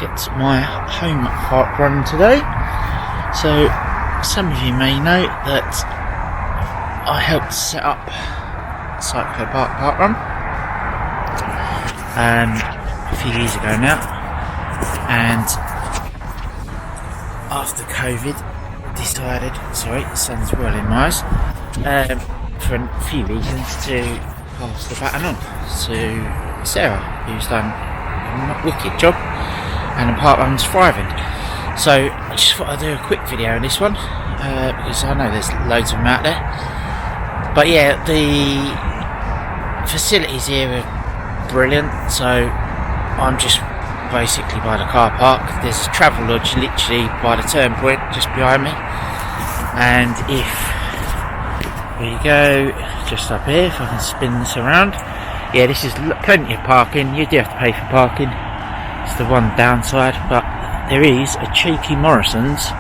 It's my home park run today. So some of you may know that I helped set up Cyclopark park run a few years ago now, and after COVID decided, sorry, the sun's well in my eyes, for a few reasons to pass the baton on to Sarah, who's done a wicked job and the park run's thriving. So I just thought I'd do a quick video on this one because I know there's loads of them out there. But yeah, the facilities here are brilliant. So I'm just basically by the car park. There's a travel lodge literally by the turn point just behind me, and if we go just up here, if I can spin this around, yeah, this is plenty of parking. You do have to pay for parking, it's the one downside, but there is a cheeky Morrison's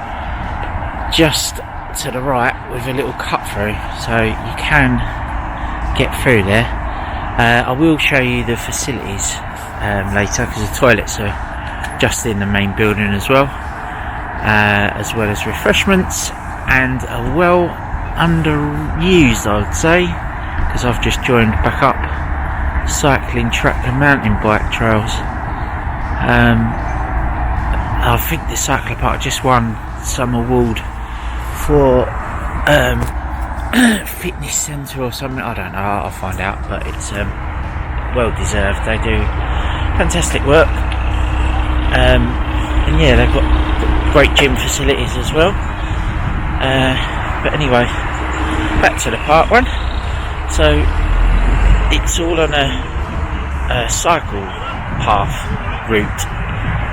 just to the right with a little cut through, so you can get through there. I will show you the facilities later, because the toilets are just in the main building as well as refreshments, and a well underused, I would say, because I've just joined back up cycling track and mountain bike trails. I think the Cyclopark just won some award for fitness centre or something, I don't know, I'll find out, but it's well deserved. They do fantastic work, and yeah, they've got great gym facilities as well. But anyway, back to the park one. So it's all on a cycle path route,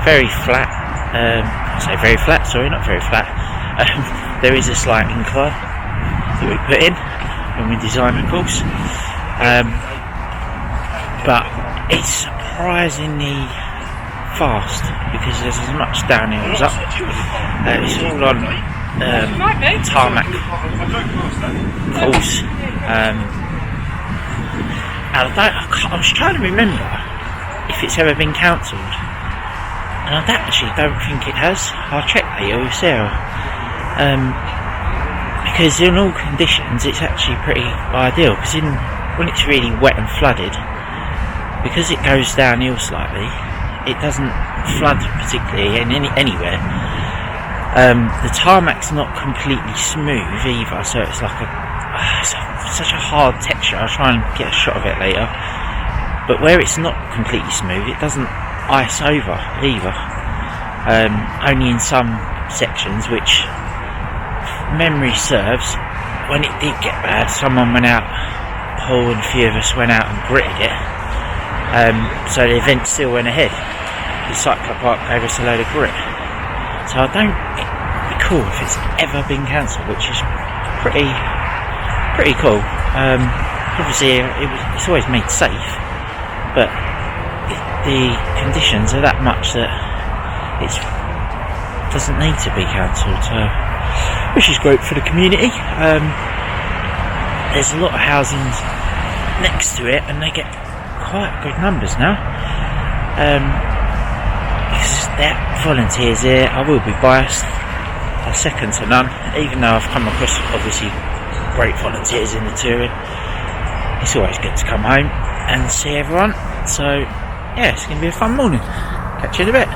very flat. I say very flat, sorry, not very flat. There is a slight incline that we put in when we design the course, but it's surprisingly fast because there's as much downhill as up. It's all on tarmac course, and I was trying to remember if it's ever been cancelled, and I actually don't think it has. I'll check later with Sarah, because in all conditions it's actually pretty ideal, because when it's really wet and flooded, because it goes downhill slightly, it doesn't flood particularly anywhere. The tarmac's not completely smooth either, so it's like such a hard texture. I'll try and get a shot of it later, but where it's not completely smooth, it doesn't ice over either, only in some sections, which, if memory serves, when it did get bad, someone went out, Paul and a few of us went out and gritted it, so the event still went ahead. The Cyclopark gave us a load of grit, so I don't recall if it's ever been cancelled, which is pretty cool. Obviously it's always made safe, but the conditions are that much that it doesn't need to be cancelled, which is great for the community. There's a lot of housings next to it, and they get quite good numbers now, because they're volunteers here. I will be biased, I'm second to none, even though I've come across obviously great volunteers in the touring. It's always good to come home and see everyone, so yeah, it's going to be a fun morning. Catch you in a bit.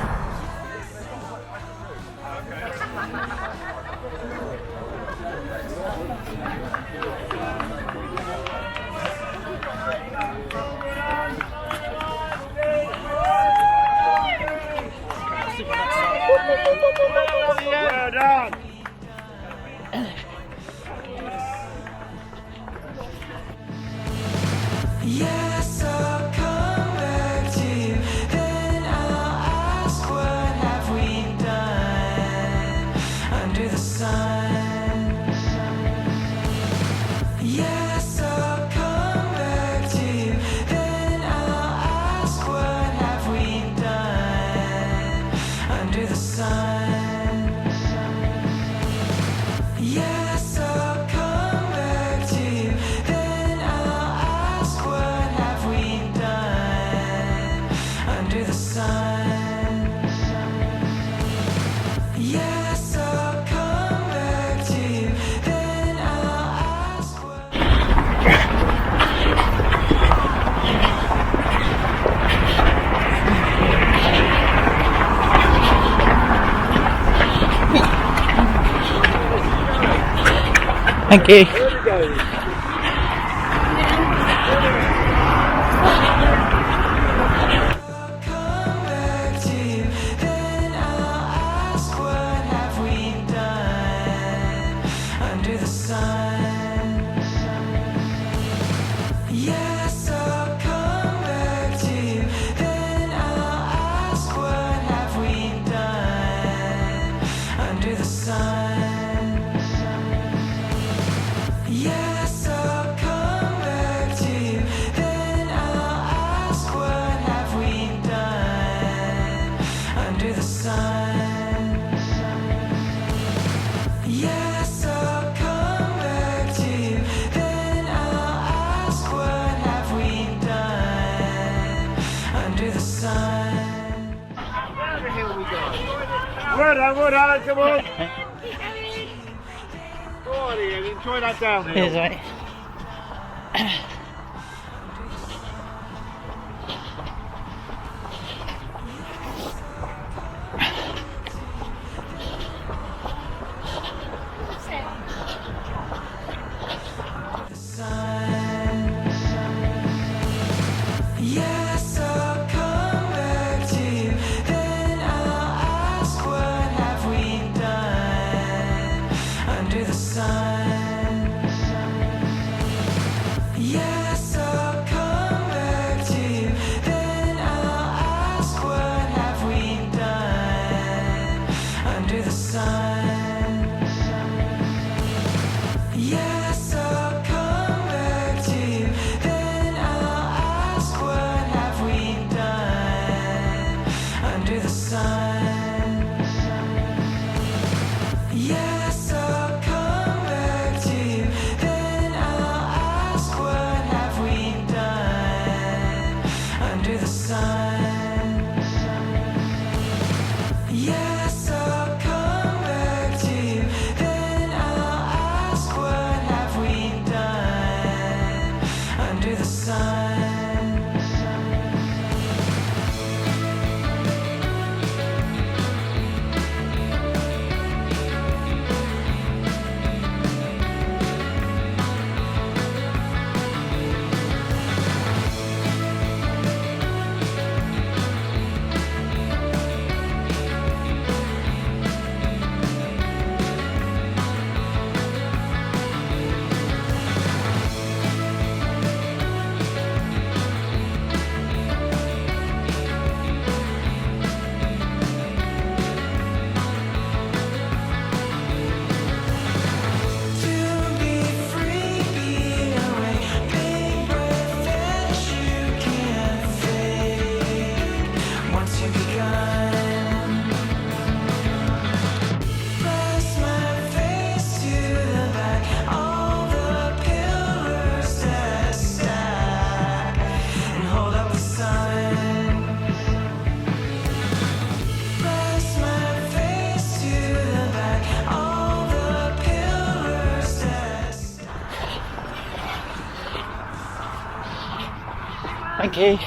Well done. Yes, I'll come back to you, then I'll ask Thank you. Well done, come on! Go on, Ian, enjoy that downhill. Here's right. Thank you.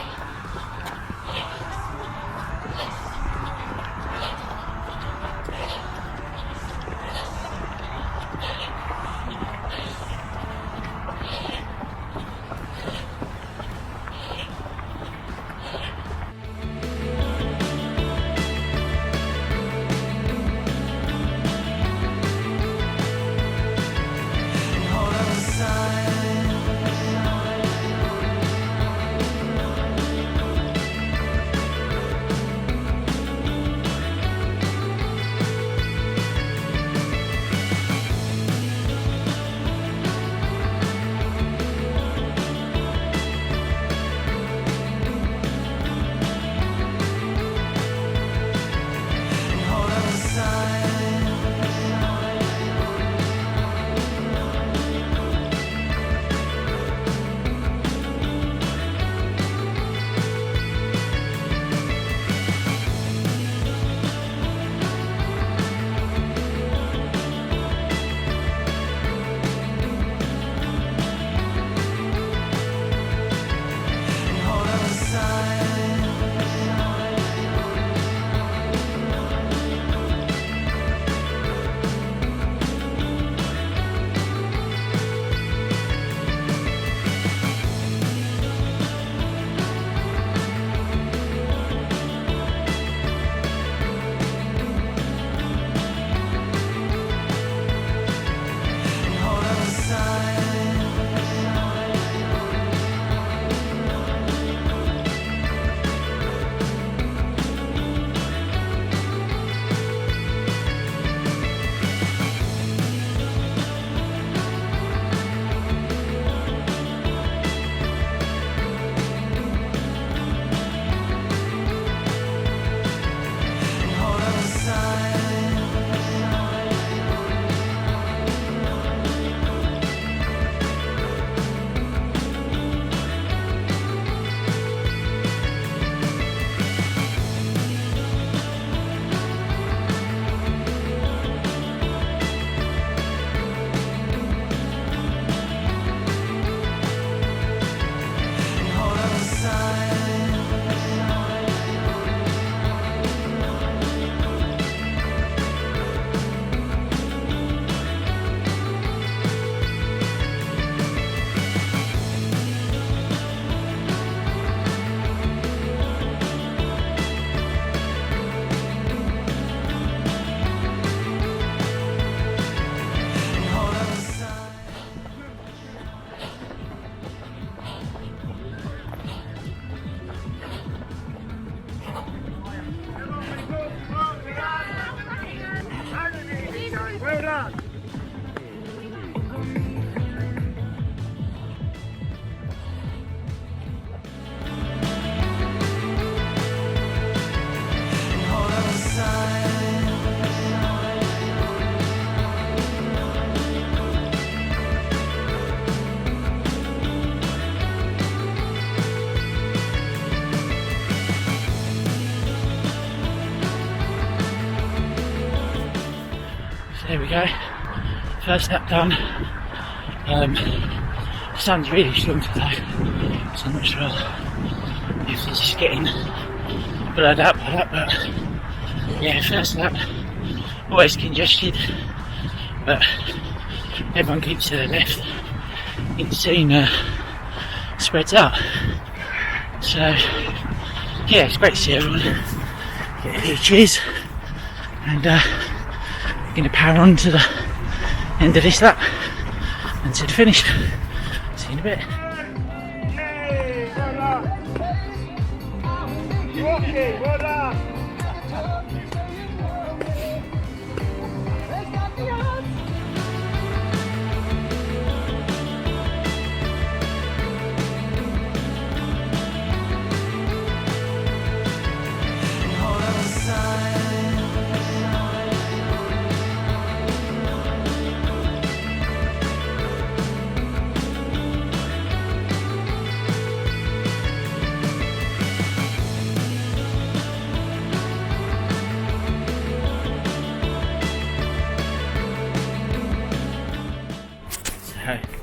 go. First lap done. The sun's really strong today, so I'm not sure if it's just getting blurred out by that, but yeah, first lap, always congested, but everyone keeps to the left. It soon spreads out. So yeah, it's great to see everyone get a few cheers, and we're going to power on to the end of this lap and to the finish. See you in a bit. Hey, well done. Rocky, well done.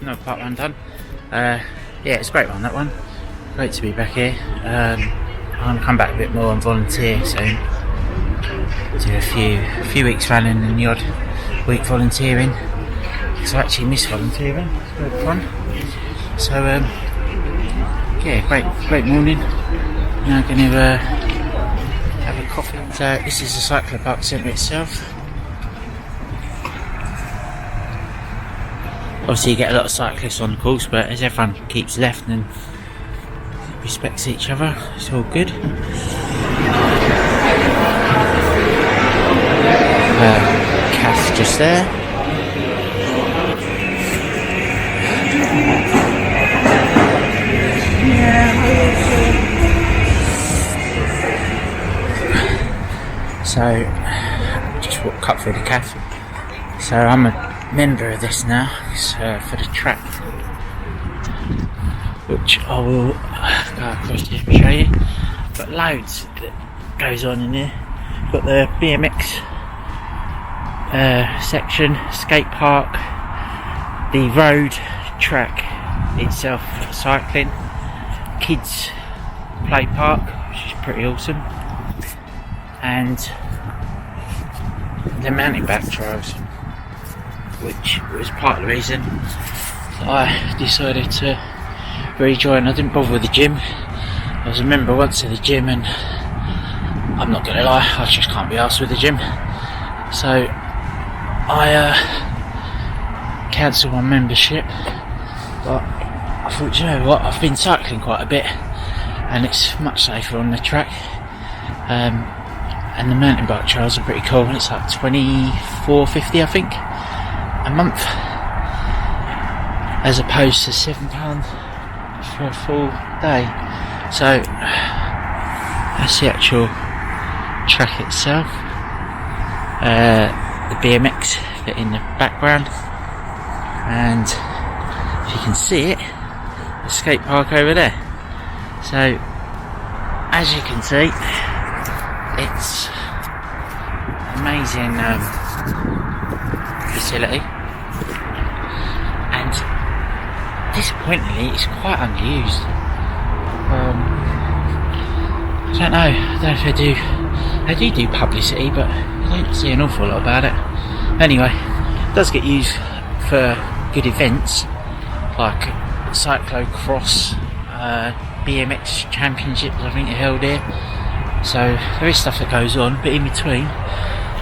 Another part one done. Yeah, it's a great one, that one. Great to be back here. I'm going to come back a bit more and volunteer soon. Do a few weeks running and the odd week volunteering. Because I actually miss volunteering. It's great fun. So yeah, great morning. Now going to have a coffee. So this is the Cyclopark centre itself. Obviously you get a lot of cyclists on the course, but as everyone keeps left and respects each other, it's all good. Cass just there. So just cut through the cafe. So I'm a member of this now. It's for the track, which I will go across here and show you. But loads that goes on in here. Got the BMX section, skate park, the road track itself for cycling, kids play park, which is pretty awesome, and the mountain bike trails, which was part of the reason that I decided to rejoin. I didn't bother with the gym. I was a member once of the gym, and I'm not going to lie, I just can't be arsed with the gym. So I cancelled my membership. But I thought, you know what, I've been cycling quite a bit, and it's much safer on the track. And the mountain bike trails are pretty cool, and it's like $24.50 I think a month, as opposed to £7 for a full day. So that's the actual track itself. The BMX bit in the background, and if you can see it, the skate park over there. So as you can see, it's amazing facility, and disappointingly it's quite underused. I don't know if they do publicity, but I don't see an awful lot about it. Anyway, it does get used for good events like cyclocross, BMX championships I think are held here. So there is stuff that goes on, but in between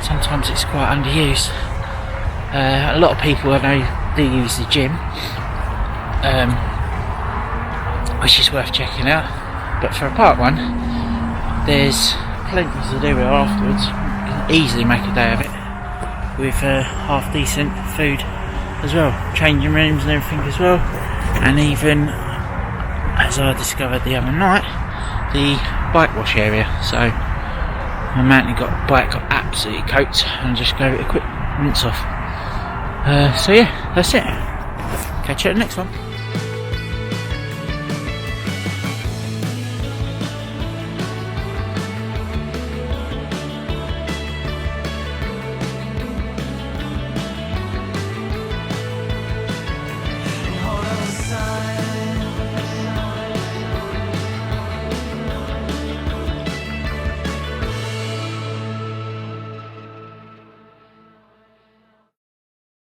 sometimes it's quite underused. A lot of people I know do use the gym, which is worth checking out. But for a part one, there's plenty to do here afterwards. You can easily make a day of it with half decent food as well, changing rooms and everything as well, and even, as I discovered the other night, the bike wash area. So my mountain bike got absolutely coaked, and just gave it a quick rinse off. So yeah, that's it. Catch you at the next one.